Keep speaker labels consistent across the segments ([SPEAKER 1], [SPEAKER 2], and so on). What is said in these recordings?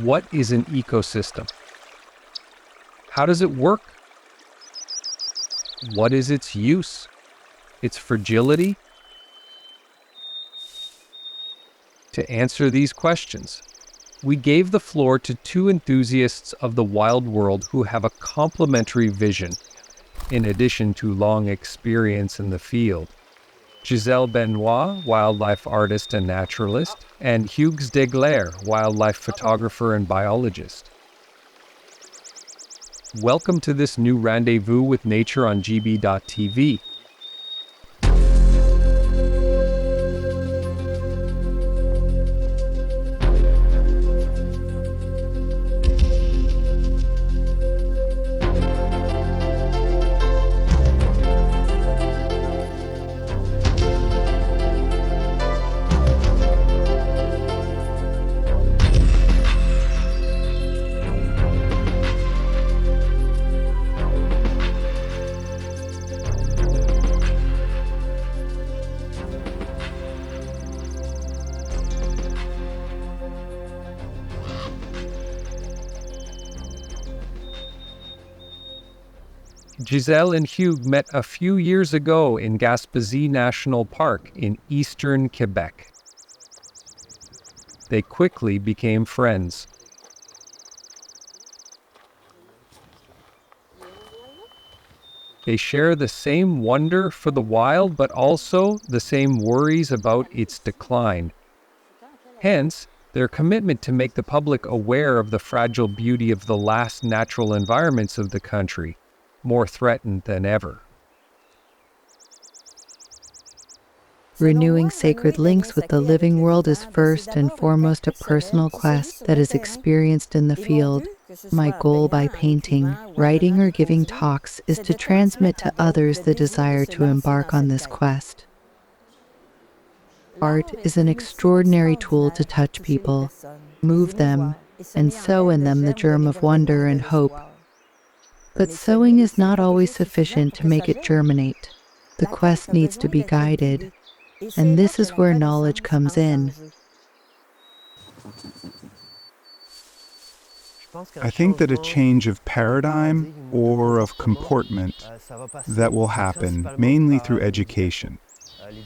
[SPEAKER 1] What is an ecosystem? How does it work? What is its use? Its fragility? To answer these questions, we gave the floor to two enthusiasts of the wild world who have a complementary vision, in addition to long experience in the field. Gisèle Benoit, wildlife artist and naturalist, and Hugues Deglaire, wildlife photographer and biologist. Welcome to this new Rendezvous with Nature on GB.tv. Gisèle and Hugues met a few years ago in Gaspésie National Park in eastern Quebec. They quickly became friends. They share the same wonder for the wild, but also the same worries about its decline. Hence, their commitment to make the public aware of the fragile beauty of the last natural environments of the country, more threatened than ever.
[SPEAKER 2] Renewing sacred links with the living world is first and foremost a personal quest that is experienced in the field. My goal by painting, writing, or giving talks is to transmit to others the desire to embark on this quest. Art is an extraordinary tool to touch people, move them, and sow in them the germ of wonder and hope. But sowing is not always sufficient to make it germinate. The quest needs to be guided, and this is where knowledge comes in.
[SPEAKER 3] I think that a change of paradigm or of comportment that will happen mainly through education.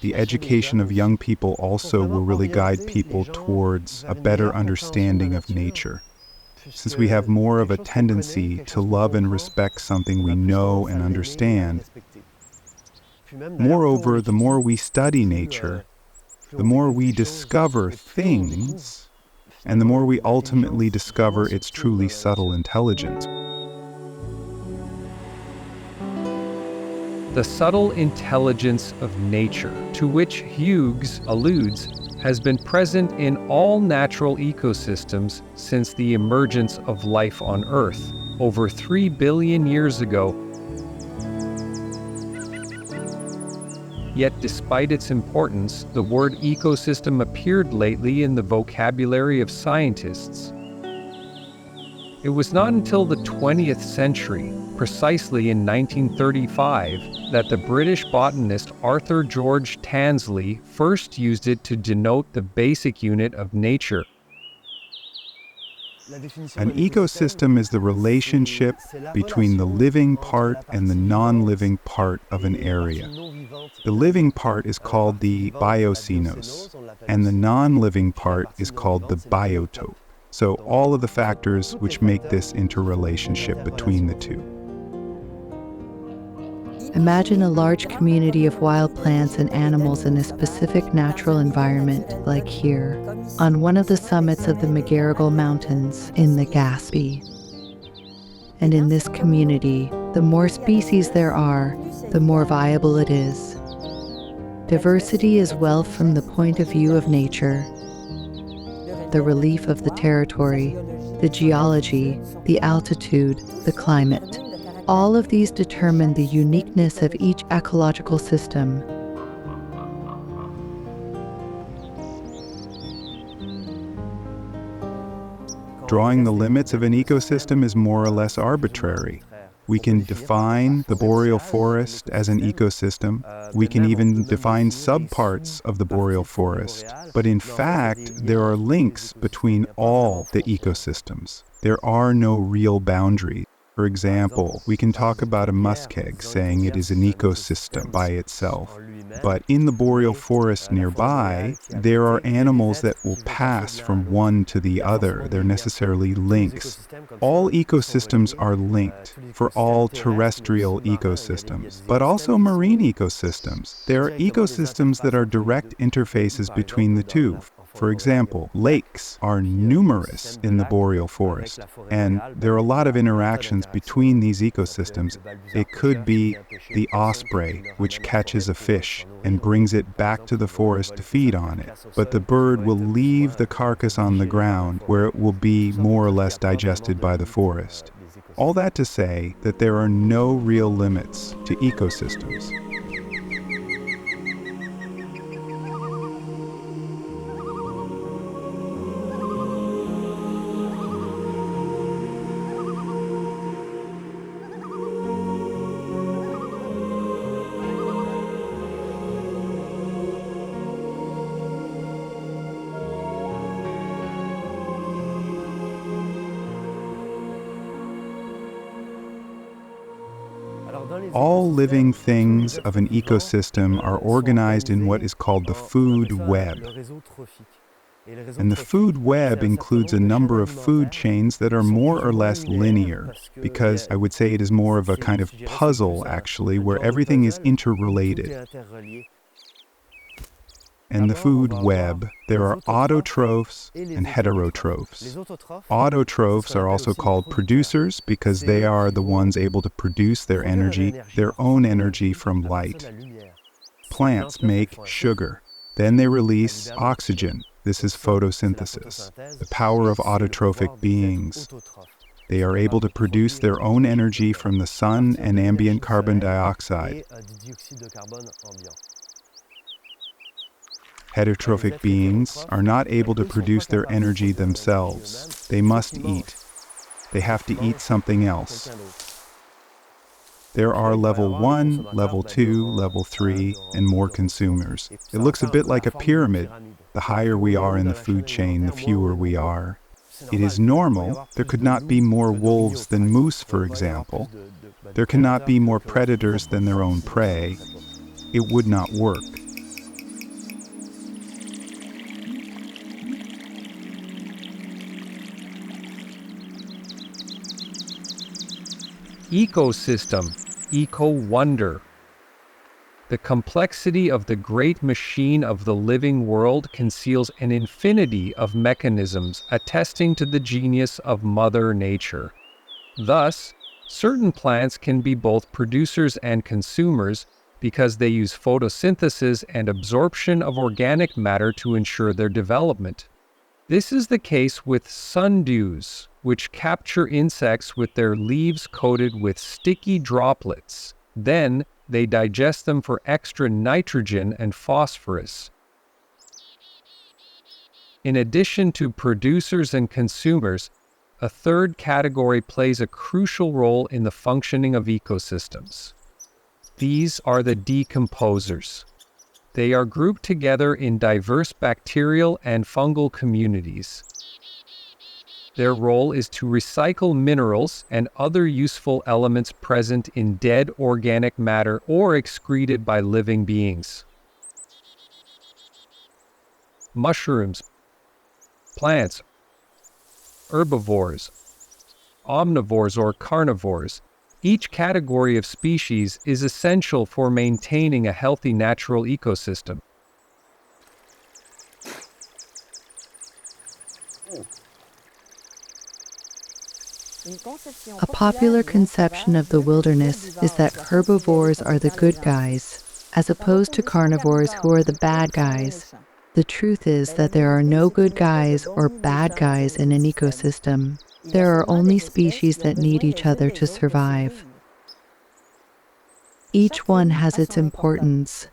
[SPEAKER 3] The education of young people also will really guide people towards a better understanding of nature. Since we have more of a tendency to love and respect something we know and understand. Moreover, the more we study nature, the more we discover things, and the more we ultimately discover its truly subtle intelligence.
[SPEAKER 1] The subtle intelligence of nature, to which Hugues alludes, has been present in all natural ecosystems since the emergence of life on Earth, over 3 billion years ago. Yet despite its importance, the word ecosystem appeared lately in the vocabulary of scientists. It was not until the 20th century, precisely in 1935, that the British botanist Arthur George Tansley first used it to denote the basic unit of nature.
[SPEAKER 3] An ecosystem is the relationship between the living part and the non-living part of an area. The living part is called the biocenos, and the non-living part is called the biotope. So all of the factors which make this interrelationship between the two.
[SPEAKER 2] Imagine a large community of wild plants and animals in a specific natural environment, like here, on one of the summits of the McGarrigle Mountains in the Gaspé. And in this community, the more species there are, the more viable it is. Diversity is wealth from the point of view of nature. The relief of the territory, the geology, the altitude, the climate. All of these determine the uniqueness of each ecological system.
[SPEAKER 3] Drawing the limits of an ecosystem is more or less arbitrary. We can define the boreal forest as an ecosystem. We can even define subparts of the boreal forest. But in fact, there are links between all the ecosystems. There are no real boundaries. For example, we can talk about a muskeg saying it is an ecosystem by itself. But in the boreal forest nearby, there are animals that will pass from one to the other. They're necessarily links. All ecosystems are linked for all terrestrial ecosystems, but also marine ecosystems. There are ecosystems that are direct interfaces between the two. For example, lakes are numerous in the boreal forest, and there are a lot of interactions between these ecosystems. It could be the osprey, which catches a fish and brings it back to the forest to feed on it, but the bird will leave the carcass on the ground where it will be more or less digested by the forest. All that to say that there are no real limits to ecosystems. All living things of an ecosystem are organized in what is called the food web. And the food web includes a number of food chains that are more or less linear, because I would say it is more of a kind of puzzle, actually, where everything is interrelated. In the food web, there are autotrophs and heterotrophs. Autotrophs are also called producers because they are the ones able to produce their own energy from light. Plants make sugar. Then they release oxygen. This is photosynthesis, the power of autotrophic beings. They are able to produce their own energy from the sun and ambient carbon dioxide. Heterotrophic beings are not able to produce their energy themselves. They must eat. They have to eat something else. There are level 1, level 2, level 3, and more consumers. It looks a bit like a pyramid. The higher we are in the food chain, the fewer we are. It is normal. There could not be more wolves than moose, for example. There cannot be more predators than their own prey. It would not work.
[SPEAKER 1] Ecosystem, eco-wonder. The complexity of the great machine of the living world conceals an infinity of mechanisms attesting to the genius of Mother Nature. Thus, certain plants can be both producers and consumers because they use photosynthesis and absorption of organic matter to ensure their development. This is the case with sundews, which capture insects with their leaves coated with sticky droplets. Then, they digest them for extra nitrogen and phosphorus. In addition to producers and consumers, a third category plays a crucial role in the functioning of ecosystems. These are the decomposers. They are grouped together in diverse bacterial and fungal communities. Their role is to recycle minerals and other useful elements present in dead organic matter or excreted by living beings. Mushrooms, plants, herbivores, omnivores or carnivores. Each category of species is essential for maintaining a healthy natural ecosystem.
[SPEAKER 2] A popular conception of the wilderness is that herbivores are the good guys, as opposed to carnivores who are the bad guys. The truth is that there are no good guys or bad guys in an ecosystem. There are only species that need each other to survive. Each one has its importance.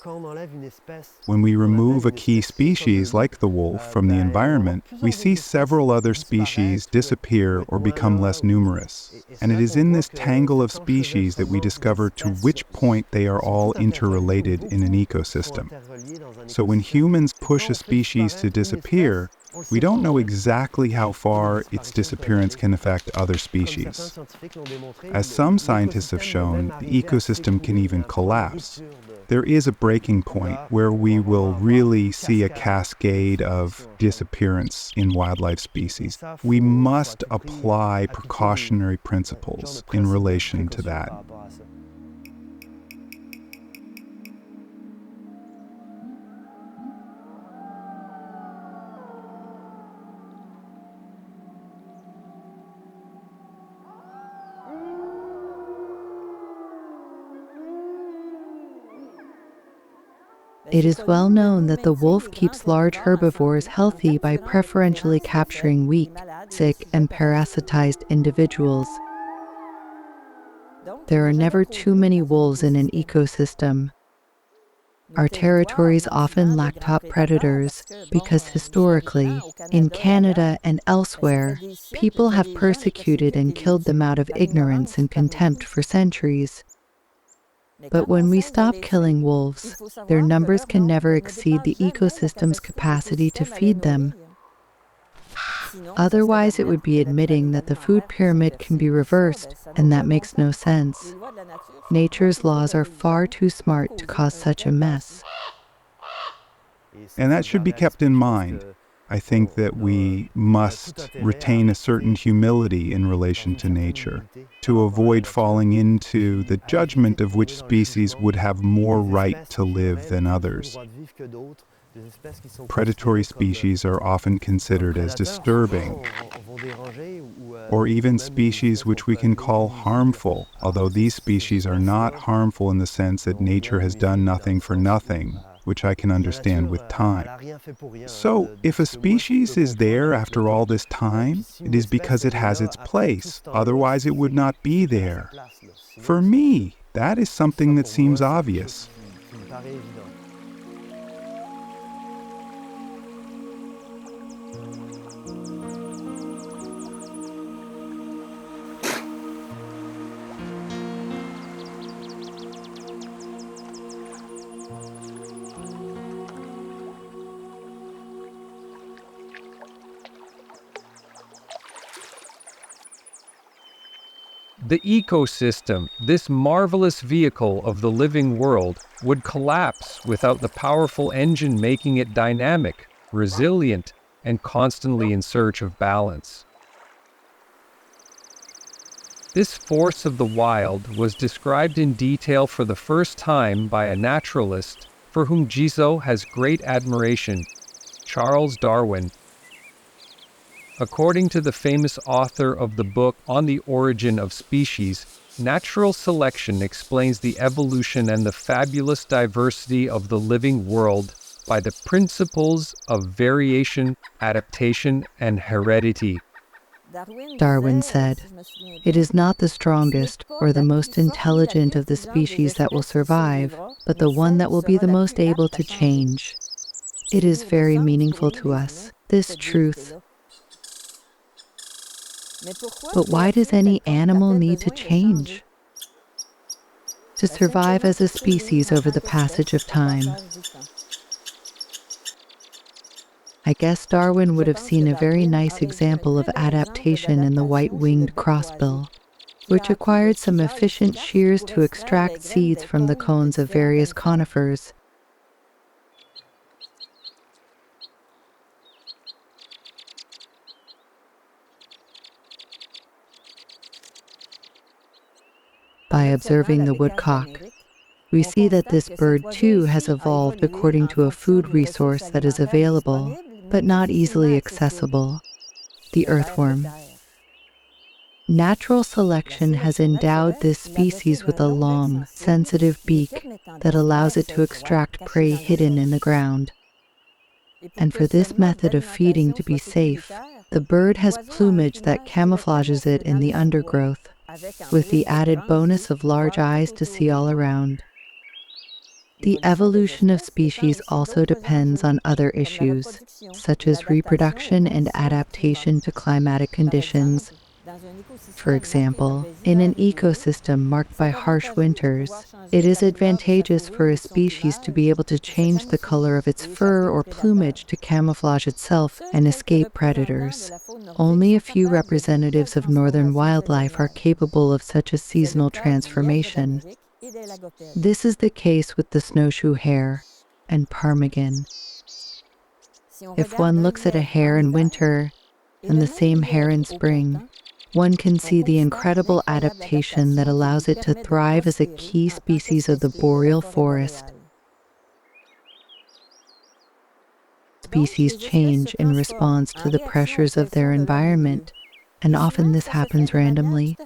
[SPEAKER 3] When we remove a key species like the wolf from the environment, we see several other species disappear or become less numerous. And it is in this tangle of species that we discover to which point they are all interrelated in an ecosystem. So when humans push a species to disappear, we don't know exactly how far its disappearance can affect other species. As some scientists have shown, the ecosystem can even collapse. There is a breaking point where we will really see a cascade of disappearance in wildlife species. We must apply precautionary principles in relation to that.
[SPEAKER 2] It is well known that the wolf keeps large herbivores healthy by preferentially capturing weak, sick, and parasitized individuals. There are never too many wolves in an ecosystem. Our territories often lack top predators because historically, in Canada and elsewhere, people have persecuted and killed them out of ignorance and contempt for centuries. But when we stop killing wolves, their numbers can never exceed the ecosystem's capacity to feed them. Otherwise, it would be admitting that the food pyramid can be reversed, and that makes no sense. Nature's laws are far too smart to cause such a mess.
[SPEAKER 3] And that should be kept in mind. I think that we must retain a certain humility in relation to nature to avoid falling into the judgment of which species would have more right to live than others. Predatory species are often considered as disturbing, or even species which we can call harmful, although these species are not harmful in the sense that nature has done nothing for nothing, which I can understand with time. So, if a species is there after all this time, it is because it has its place, otherwise it would not be there. For me, that is something that seems obvious.
[SPEAKER 1] The ecosystem, this marvelous vehicle of the living world, would collapse without the powerful engine making it dynamic, resilient, and constantly in search of balance. This force of the wild was described in detail for the first time by a naturalist for whom Gisèle has great admiration, Charles Darwin. According to the famous author of the book On the Origin of Species, natural selection explains the evolution and the fabulous diversity of the living world by the principles of variation, adaptation, and heredity.
[SPEAKER 2] Darwin said, "It is not the strongest or the most intelligent of the species that will survive, but the one that will be the most able to change." It is very meaningful to us, this truth. But why does any animal need to change? To survive as a species over the passage of time. I guess Darwin would have seen a very nice example of adaptation in the white-winged crossbill, which acquired some efficient shears to extract seeds from the cones of various conifers. By observing the woodcock, we see that this bird too has evolved according to a food resource that is available, but not easily accessible: the earthworm. Natural selection has endowed this species with a long, sensitive beak that allows it to extract prey hidden in the ground. And for this method of feeding to be safe, the bird has plumage that camouflages it in the undergrowth, with the added bonus of large eyes to see all around. The evolution of species also depends on other issues, such as reproduction and adaptation to climatic conditions. For example, in an ecosystem marked by harsh winters, it is advantageous for a species to be able to change the color of its fur or plumage to camouflage itself and escape predators. Only a few representatives of northern wildlife are capable of such a seasonal transformation. This is the case with the snowshoe hare and ptarmigan. If one looks at a hare in winter and the same hare in spring, one can see the incredible adaptation that allows it to thrive as a key species of the boreal forest. Species change in response to the pressures of their environment, and often this happens randomly.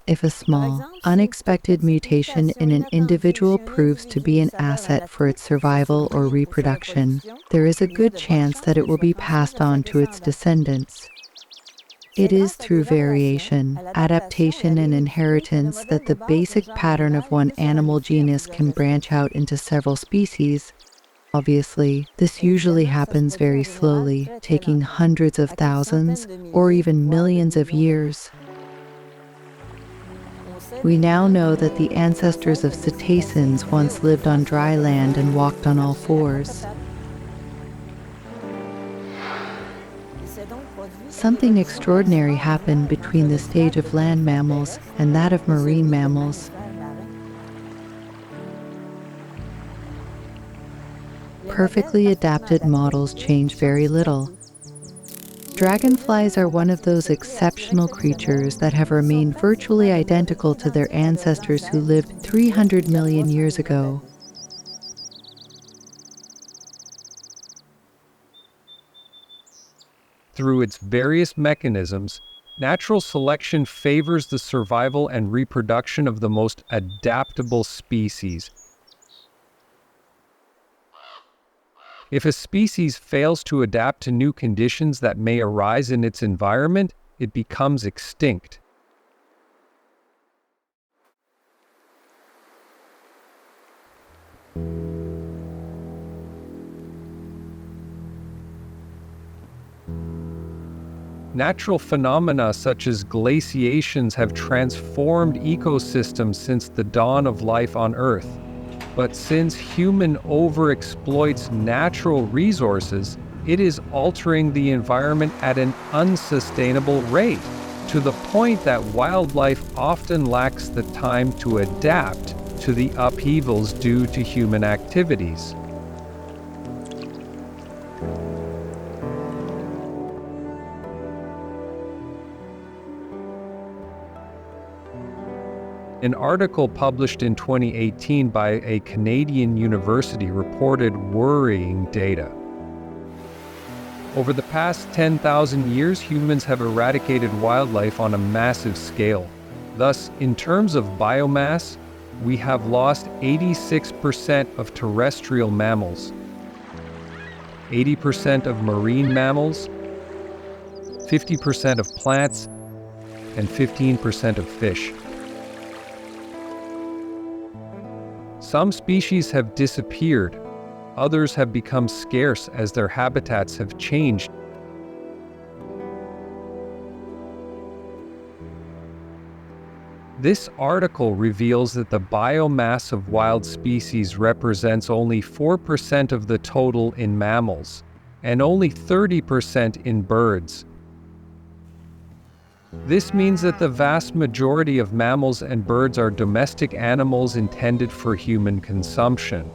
[SPEAKER 2] If a small, unexpected mutation in an individual proves to be an asset for its survival or reproduction, there is a good chance that it will be passed on to its descendants. It is through variation, adaptation, and inheritance that the basic pattern of one animal genus can branch out into several species. Obviously, this usually happens very slowly, taking hundreds of thousands or even millions of years. We now know that the ancestors of cetaceans once lived on dry land and walked on all fours. Something extraordinary happened between the stage of land mammals and that of marine mammals. Perfectly adapted models change very little. Dragonflies are one of those exceptional creatures that have remained virtually identical to their ancestors who lived 300 million years ago.
[SPEAKER 1] Through its various mechanisms, natural selection favors the survival and reproduction of the most adaptable species. If a species fails to adapt to new conditions that may arise in its environment, it becomes extinct. Natural phenomena such as glaciations have transformed ecosystems since the dawn of life on Earth. But since human overexploits natural resources, it is altering the environment at an unsustainable rate, to the point that wildlife often lacks the time to adapt to the upheavals due to human activities. An article published in 2018 by a Canadian university reported worrying data. Over the past 10,000 years, humans have eradicated wildlife on a massive scale. Thus, in terms of biomass, we have lost 86% of terrestrial mammals, 80% of marine mammals, 50% of plants, and 15% of fish. Some species have disappeared, others have become scarce as their habitats have changed. This article reveals that the biomass of wild species represents only 4% of the total in mammals, and only 30% in birds. This means that the vast majority of mammals and birds are domestic animals intended for human consumption.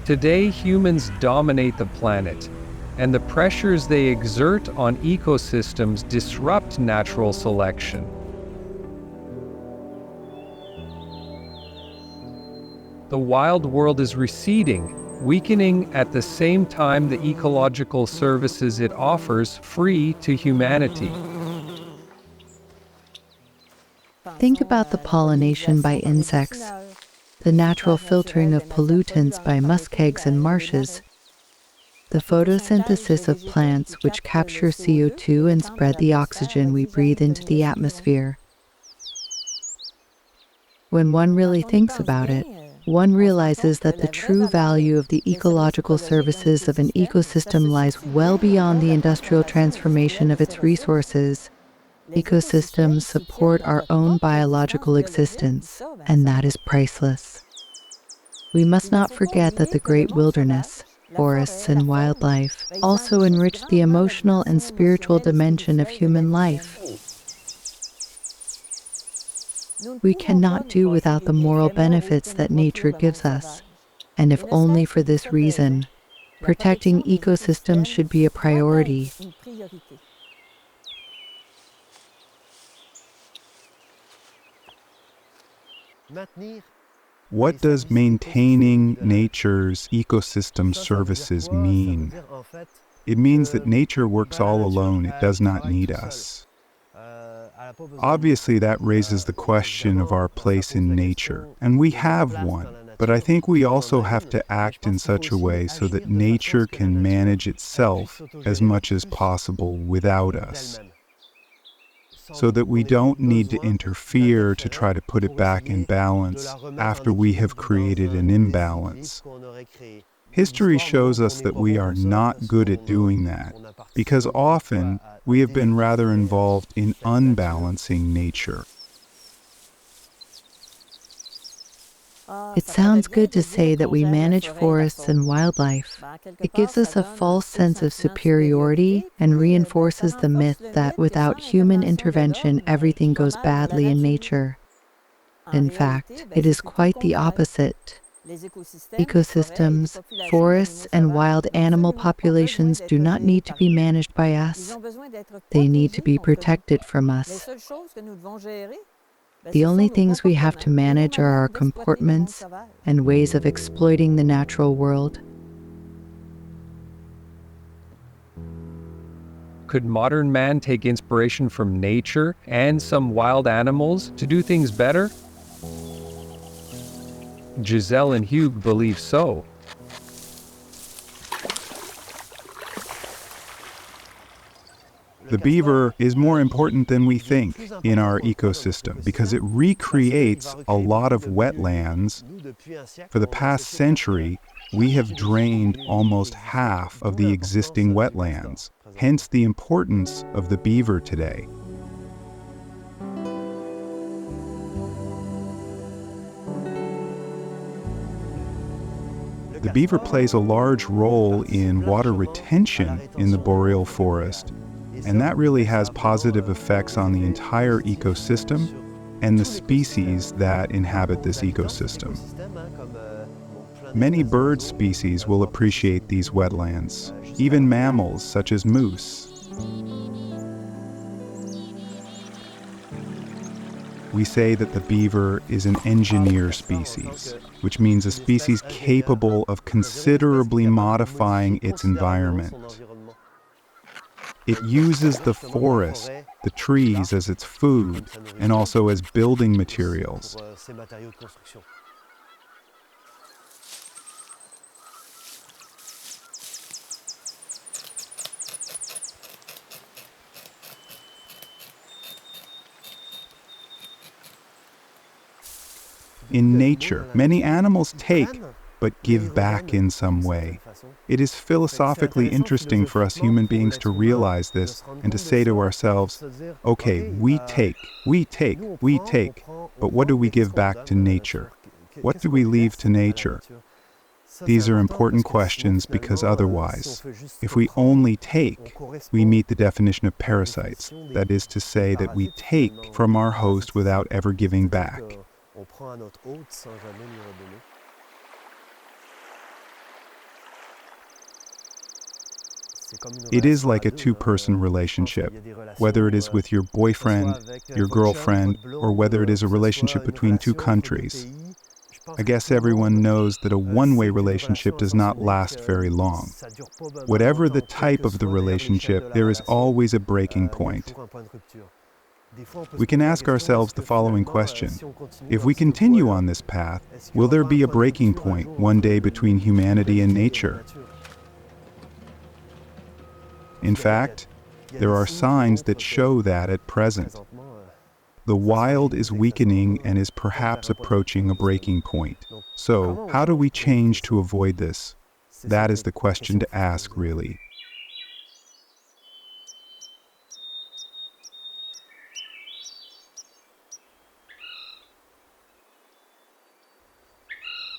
[SPEAKER 1] Today, humans dominate the planet, and the pressures they exert on ecosystems disrupt natural selection. The wild world is receding, weakening at the same time the ecological services it offers free to humanity.
[SPEAKER 2] Think about the pollination by insects, the natural filtering of pollutants by muskegs and marshes, the photosynthesis of plants which capture CO2 and spread the oxygen we breathe into the atmosphere. When one really thinks about it, one realizes that the true value of the ecological services of an ecosystem lies well beyond the industrial transformation of its resources. Ecosystems support our own biological existence, and that is priceless. We must not forget that the great wilderness, forests, and wildlife also enrich the emotional and spiritual dimension of human life. We cannot do without the moral benefits that nature gives us, and if only for this reason, protecting ecosystems should be a priority.
[SPEAKER 3] What does maintaining nature's ecosystem services mean? It means that nature works all alone. It does not need us. Obviously, that raises the question of our place in nature, and we have one. But I think we also have to act in such a way so that nature can manage itself as much as possible without us, so that we don't need to interfere to try to put it back in balance after we have created an imbalance. History shows us that we are not good at doing that, because often we have been rather involved in unbalancing nature.
[SPEAKER 2] It sounds good to say that we manage forests and wildlife. It gives us a false sense of superiority and reinforces the myth that without human intervention, everything goes badly in nature. In fact, it is quite the opposite. Ecosystems, forests, and wild animal populations do not need to be managed by us. They need to be protected from us. The only things we have to manage are our comportments and ways of exploiting the natural world.
[SPEAKER 1] Could modern man take inspiration from nature and some wild animals to do things better? Gisèle and Hugues believe so.
[SPEAKER 3] The beaver is more important than we think in our ecosystem because it recreates a lot of wetlands. For the past century, we have drained almost half of the existing wetlands, hence the importance of the beaver today. The beaver plays a large role in water retention in the boreal forest, and that really has positive effects on the entire ecosystem and the species that inhabit this ecosystem. Many bird species will appreciate these wetlands, even mammals such as moose. We say that the beaver is an engineer species, which means a species capable of considerably modifying its environment. It uses the forest, the trees, as its food and also as building materials. In nature, many animals take, but give back in some way. It is philosophically interesting for us human beings to realize this and to say to ourselves, okay, we take, but what do we give back to nature? What do we leave to nature? These are important questions because otherwise, if we only take, we meet the definition of parasites. That is to say that we take from our host without ever giving back. It is like a two-person relationship, whether it is with your boyfriend, your girlfriend, or whether it is a relationship between two countries. I guess everyone knows that a one-way relationship does not last very long. Whatever the type of the relationship, there is always a breaking point. We can ask ourselves the following question. If we continue on this path, will there be a breaking point one day between humanity and nature? In fact, there are signs that show that at present. The wild is weakening and is perhaps approaching a breaking point. So, how do we change to avoid this? That is the question to ask, really.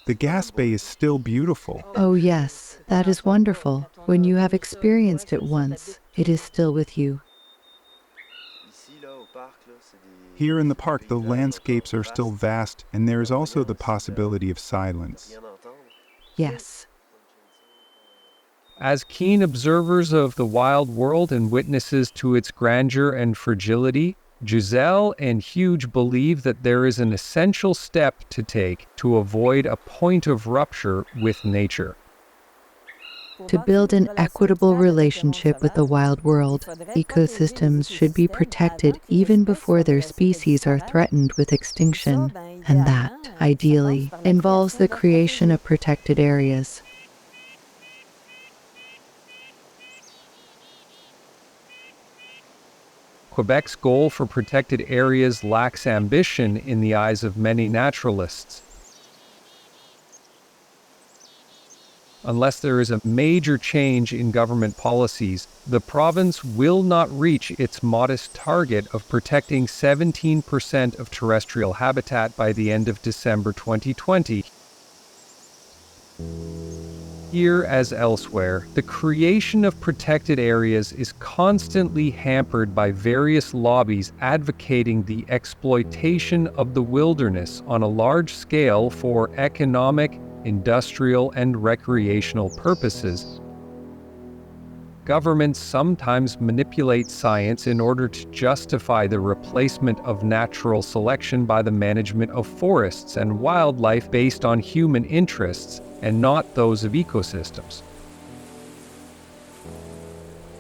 [SPEAKER 3] The Gaspé is still beautiful.
[SPEAKER 2] Oh yes, that is wonderful. When you have experienced it once, it is still with you.
[SPEAKER 3] Here in the park, the landscapes are still vast, and there is also the possibility of silence.
[SPEAKER 2] Yes.
[SPEAKER 1] As keen observers of the wild world and witnesses to its grandeur and fragility, Gisèle and Hugues believe that there is an essential step to take to avoid a point of rupture with nature.
[SPEAKER 2] To build an equitable relationship with the wild world, ecosystems should be protected even before their species are threatened with extinction, and that, ideally, involves the creation of protected areas.
[SPEAKER 1] Quebec's goal for protected areas lacks ambition in the eyes of many naturalists. Unless there is a major change in government policies, the province will not reach its modest target of protecting 17% of terrestrial habitat by the end of December 2020. Here, as elsewhere, the creation of protected areas is constantly hampered by various lobbies advocating the exploitation of the wilderness on a large scale for economic, industrial, and recreational purposes. Governments sometimes manipulate science in order to justify the replacement of natural selection by the management of forests and wildlife based on human interests and not those of ecosystems.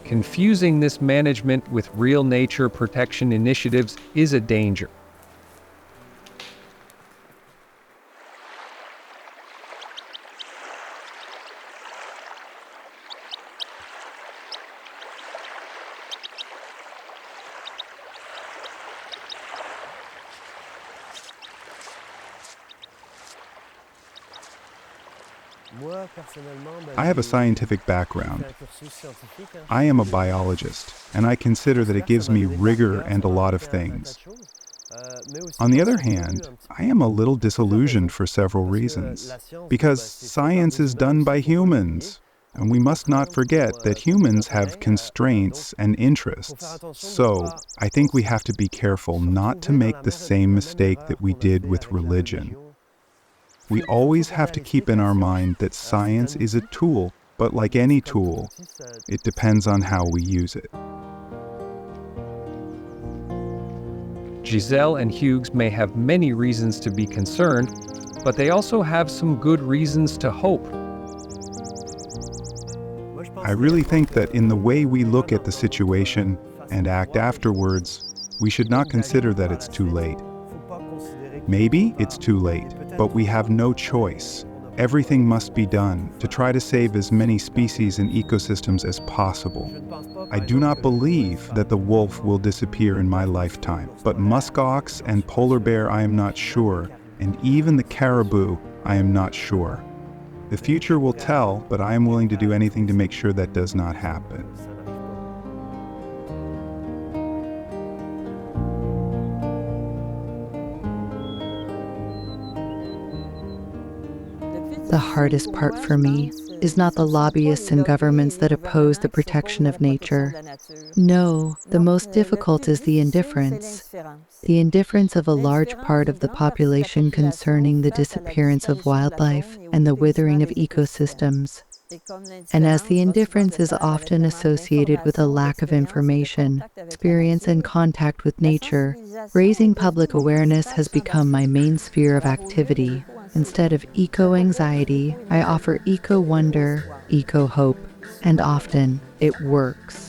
[SPEAKER 1] Confusing this management with real nature protection initiatives is a danger.
[SPEAKER 3] I have a scientific background. I am a biologist, and I consider that it gives me rigor and a lot of things. On the other hand, I am a little disillusioned for several reasons. Because science is done by humans, and we must not forget that humans have constraints and interests. So, I think we have to be careful not to make the same mistake that we did with religion. We always have to keep in our mind that science is a tool, but like any tool, it depends on how we use it.
[SPEAKER 1] Gisèle and Hugues may have many reasons to be concerned, but they also have some good reasons to hope.
[SPEAKER 3] I really think that in the way we look at the situation and act afterwards, we should not consider that it's too late. Maybe it's too late, but we have no choice. Everything must be done to try to save as many species and ecosystems as possible. I do not believe that the wolf will disappear in my lifetime, but muskox and polar bear I am not sure, and even the caribou I am not sure. The future will tell, but I am willing to do anything to make sure that does not happen.
[SPEAKER 2] The hardest part for me is not the lobbyists and governments that oppose the protection of nature. No, the most difficult is the indifference. The indifference of a large part of the population concerning the disappearance of wildlife and the withering of ecosystems. And as the indifference is often associated with a lack of information, experience, and contact with nature, raising public awareness has become my main sphere of activity. Instead of eco-anxiety, I offer eco-wonder, eco-hope, and often it works.